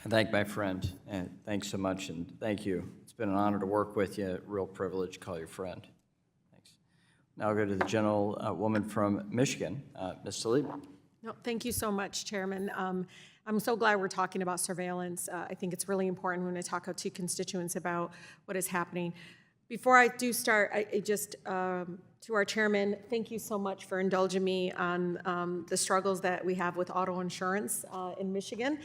I thank my friend, and thanks so much, and thank you. It's been an honor to work with you, a real privilege to call you friend. Thanks. Now I'll go to the gentlewoman from Michigan, Ms. Tlaib. No, thank you so much, Chairman. I'm so glad we're talking about surveillance. I think it's really important when I talk to constituents about what is happening. Before I do start, I just, to our chairman, thank you so much for indulging me on the struggles that we have with auto insurance in Michigan.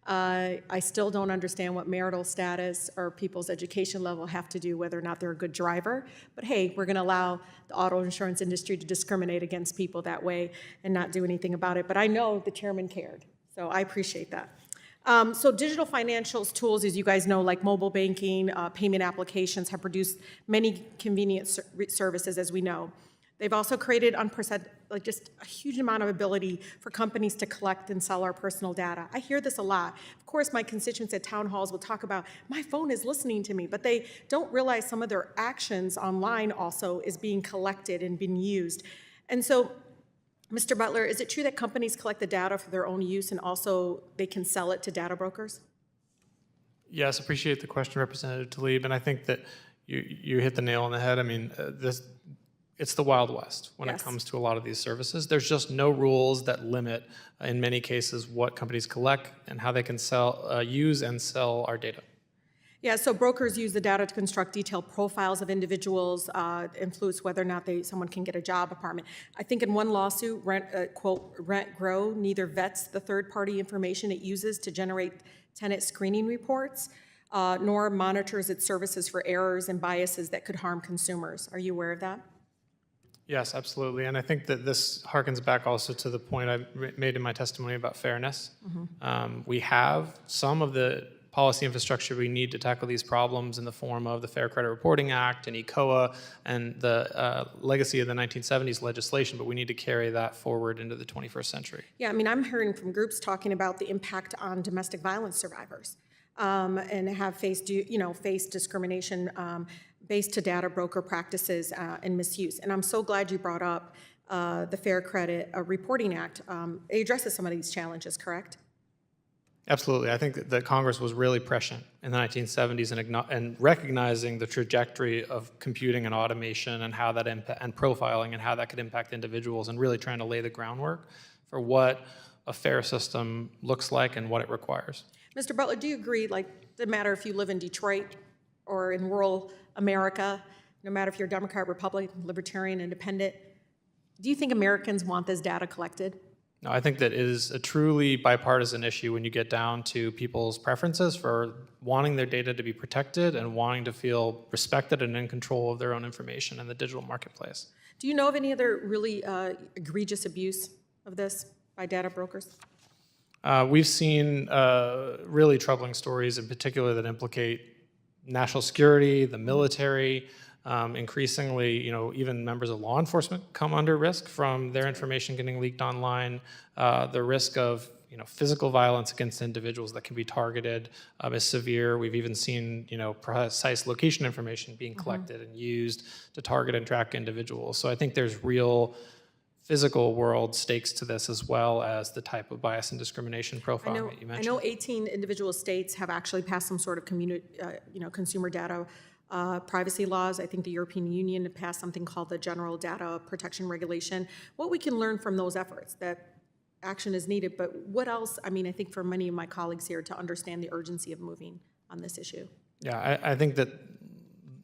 I still don't understand what marital status or people's education level have to do whether or not they're a good driver. But hey, we're going to allow the auto insurance industry to discriminate against people that way and not do anything about it. But I know the chairman cared, so I appreciate that. So digital financials tools, as you guys know, like mobile banking, payment applications, have produced many convenient services, as we know. They've also created unprecedented, like just a huge amount of ability for companies to collect and sell our personal data. I hear this a lot. Of course, my constituents at town halls will talk about, my phone is listening to me, but they don't realize some of their actions online also is being collected and being used. And so, Mr. Butler, is it true that companies collect the data for their own use and also they can sell it to data brokers? Yes, appreciate the question, Representative Tlaib, and I think that you hit the nail on the head. I mean, it's the Wild West when it comes to a lot of these services. There's just no rules that limit, in many cases, what companies collect and how they can use and sell our data. Yeah, so brokers use the data to construct detailed profiles of individuals, influence whether or not someone can get a job, apartment. I think in one lawsuit, quote, Rent Grow neither vets the third-party information it uses to generate tenant screening reports, nor monitors its services for errors and biases that could harm consumers. Are you aware of that? Yes, absolutely. And I think that this harkens back also to the point I made in my testimony about fairness. Mm-hmm. We have some of the policy infrastructure we need to tackle these problems in the form of the Fair Credit Reporting Act and ECOA and the legacy of the 1970s legislation, but we need to carry that forward into the 21st century. Yeah, I mean, I'm hearing from groups talking about the impact on domestic violence survivors and have faced discrimination based to data broker practices and misuse. And I'm so glad you brought up the Fair Credit Reporting Act. It addresses some of these challenges, correct? Absolutely. I think that Congress was really prescient in the 1970s and recognizing the trajectory of computing and automation and how that and profiling and how that could impact individuals and really trying to lay the groundwork for what a fair system looks like and what it requires. Mr. Butler, do you agree, like, it doesn't matter if you live in Detroit or in rural America, no matter if you're Democrat, Republican, Libertarian, Independent, do you think Americans want this data collected? No, I think that it is a truly bipartisan issue when you get down to people's preferences for wanting their data to be protected and wanting to feel respected and in control of their own information in the digital marketplace. Do you know of any other really egregious abuse of this by data brokers? We've seen really troubling stories in particular that implicate national security, the military. Increasingly, even members of law enforcement come under risk from their information getting leaked online. The risk of, physical violence against individuals that can be targeted is severe. We've even seen, precise location information being collected and used to target and track individuals. So I think there's real physical world stakes to this as well as the type of bias and discrimination profiling that you mentioned. I know 18 individual states have actually passed some sort of consumer data privacy laws. I think the European Union passed something called the General Data Protection Regulation. What we can learn from those efforts, that action is needed, but what else, I think for many of my colleagues here to understand the urgency of moving on this issue. Yeah, I think that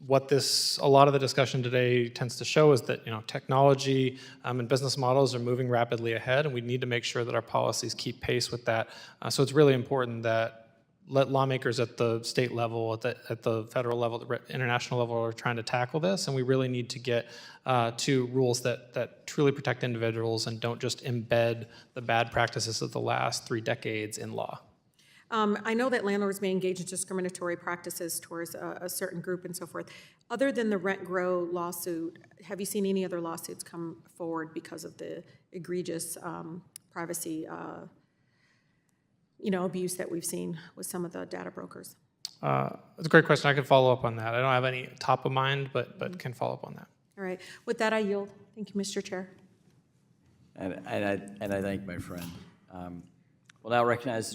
what a lot of the discussion today tends to show is that technology and business models are moving rapidly ahead, and we need to make sure that our policies keep pace with that. So it's really important that lawmakers at the state level, at the federal level, the international level are trying to tackle this, and we really need to get to rules that truly protect individuals and don't just embed the bad practices of the last 3 decades in law. I know that landlords may engage in discriminatory practices towards a certain group and so forth. Other than the Rent Grow lawsuit, have you seen any other lawsuits come forward because of the egregious privacy abuse that we've seen with some of the data brokers? It's a great question. I can follow up on that. I don't have any top of mind, but can follow up on that. All right. With that, I yield. Thank you, Mr. Chair. And I thank my friend. We'll now recognize